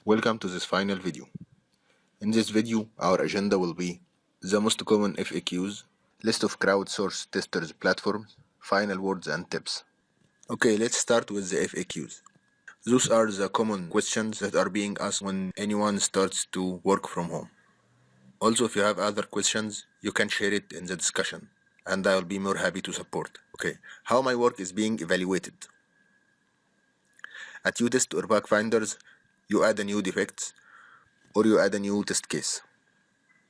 Welcome to this final video. In this video, our agenda will be the most common FAQs, list of crowdsourced testers platforms, final words and tips. Okay, let's start with the FAQs. Those are the common questions that are being asked when anyone starts to work from home. Also, if you have other questions, you can share it in the discussion, and I will be more happy to support. Okay, how my work is being evaluated. At Utest or BugFinders, you add a new defect or you add a new test case.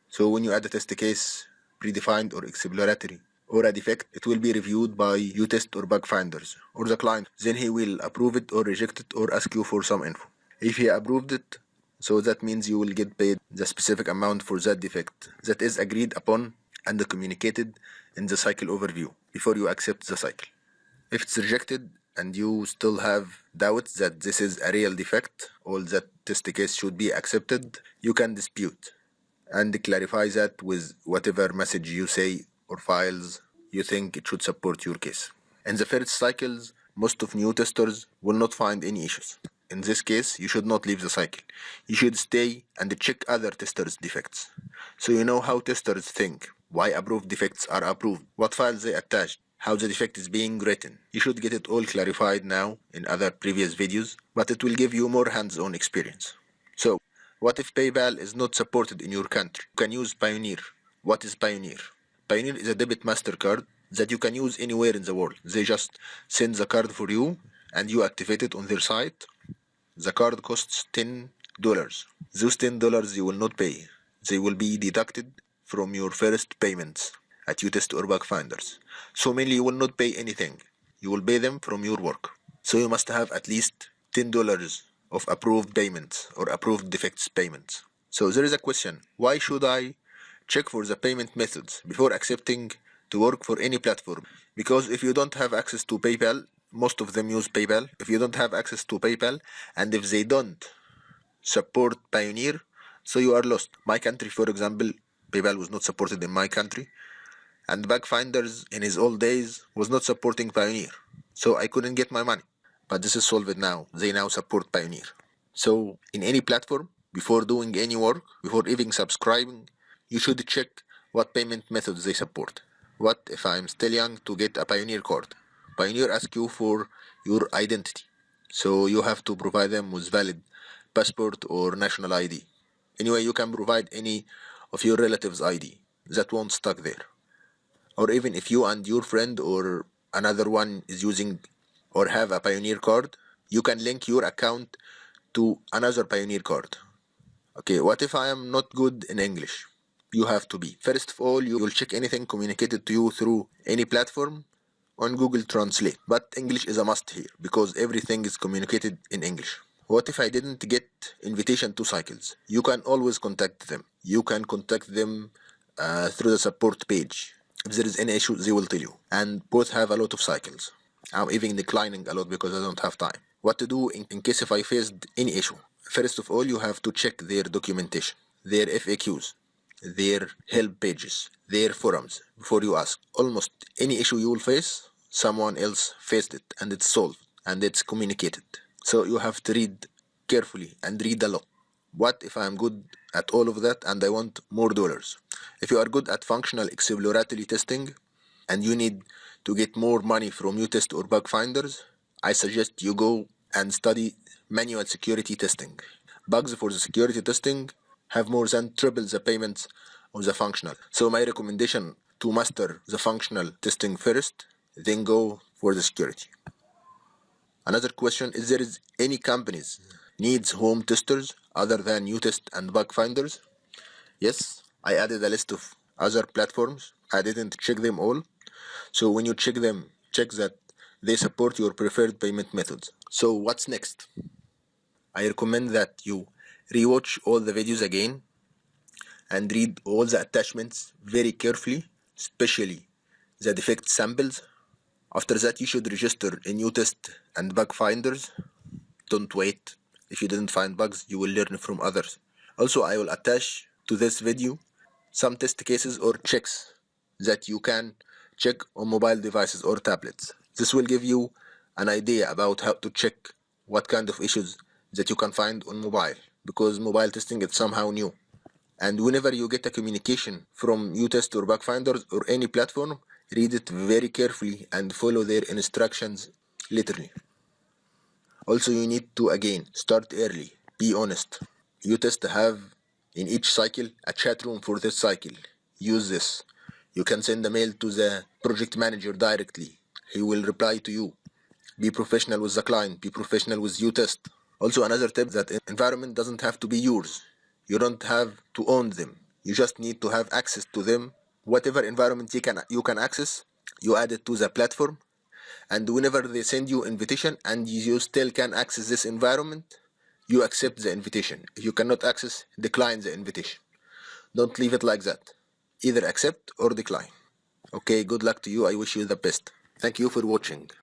So when you add a test case, predefined or exploratory, or a defect, it will be reviewed by Utest or BugFinders or the client. Then he will approve it or reject it or ask you for some info. If he approved it, so that means you will get paid the specific amount for that defect that is agreed upon and communicated in the cycle overview before you accept the cycle. If it's rejected and you still have doubts that this is a real defect or that test case should be accepted, you can dispute and clarify that with whatever message you say or files you think it should support your case. In the first cycles, most of new testers will not find any issues. In this case, you should not leave the cycle. You should stay and check other testers' defects. So you know how testers think, why approved defects are approved, what files they attached, how the defect is being written. You should get it all clarified now in other previous videos, but it will give you more hands-on experience. So, what if PayPal is not supported in your country? You can use Payoneer. What is Payoneer? Payoneer is a debit MasterCard that you can use anywhere in the world. They just send the card for you and you activate it on their site. The card costs $10. Those $10 you will not pay. They will be deducted from your first payments at Utest or BugFinders. So mainly you will not pay anything. You will pay them from your work. So you must have at least $10 of approved payments or approved defects payments. So there is a question, why should I check for the payment methods before accepting to work for any platform? Because if you don't have access to PayPal, most of them use PayPal. If you don't have access to PayPal and if they don't support Payoneer, so you are lost. My country, for example, PayPal was not supported in my country, and BugFinders in his old days was not supporting Payoneer, so I couldn't get my money. But this is solved now. They now support Payoneer. So in any platform, before doing any work, before even subscribing, you should check what payment methods they support. What if I'm still young to get a Payoneer card? Payoneer asks you for your identity, so you have to provide them with valid passport or national ID. Anyway, you can provide any of your relatives' ID. That won't stuck there. Or even if you and your friend or another one is using or have a Payoneer card, you can link your account to another Payoneer card. Okay, what if I am not good in English? You have to be. First of all, you will check anything communicated to you through any platform on Google Translate. But English is a must here because everything is communicated in English. What if I didn't get invitation to cycles? You can always contact them. You can contact them through the support page. If there is any issue, they will tell you. And both have a lot of cycles. I'm even declining a lot because I don't have time. What to do in case if I faced any issue? First of all, you have to check their documentation, their FAQs, their help pages, their forums before you ask. Almost any issue you will face, someone else faced it and it's solved and it's communicated. So you have to read carefully and read a lot. What if I'm good at all of that and I want more dollars? If you are good at functional exploratory testing and you need to get more money from Utest or BugFinders, I suggest you go and study manual security testing. Bugs for the security testing have more than triple the payments of the functional. So my recommendation to master the functional testing first, then go for the security. Another question is there is any companies needs home testers other than Utest and BugFinders? Yes, I added a list of other platforms. I didn't check them all. So when you check them, check that they support your preferred payment methods. So what's next? I recommend that you rewatch all the videos again and read all the attachments very carefully, especially the defect samples. After that, you should register in Utest and BugFinders. Don't wait. If you didn't find bugs, you will learn from others. Also, I will attach to this video some test cases or checks that you can check on mobile devices or tablets. This will give you an idea about how to check what kind of issues that you can find on mobile because mobile testing is somehow new. And whenever you get a communication from Utest or BugFinders or any platform, read it very carefully and follow their instructions literally. Also, you need to again start early, be honest. Utest have in each cycle a chat room for this cycle. Use this. You can send a mail to the project manager directly. He will reply to you. Be professional with the client, be professional with Utest. Also, another tip that environment doesn't have to be yours. You don't have to own them. You just need to have access to them. Whatever environment you can access, you add it to the platform. And whenever they send you invitation and you still can access this environment, you accept the invitation. If you cannot access, decline the invitation. Don't leave it like that. Either accept or decline. Okay, good luck to you. I wish you the best. Thank you for watching.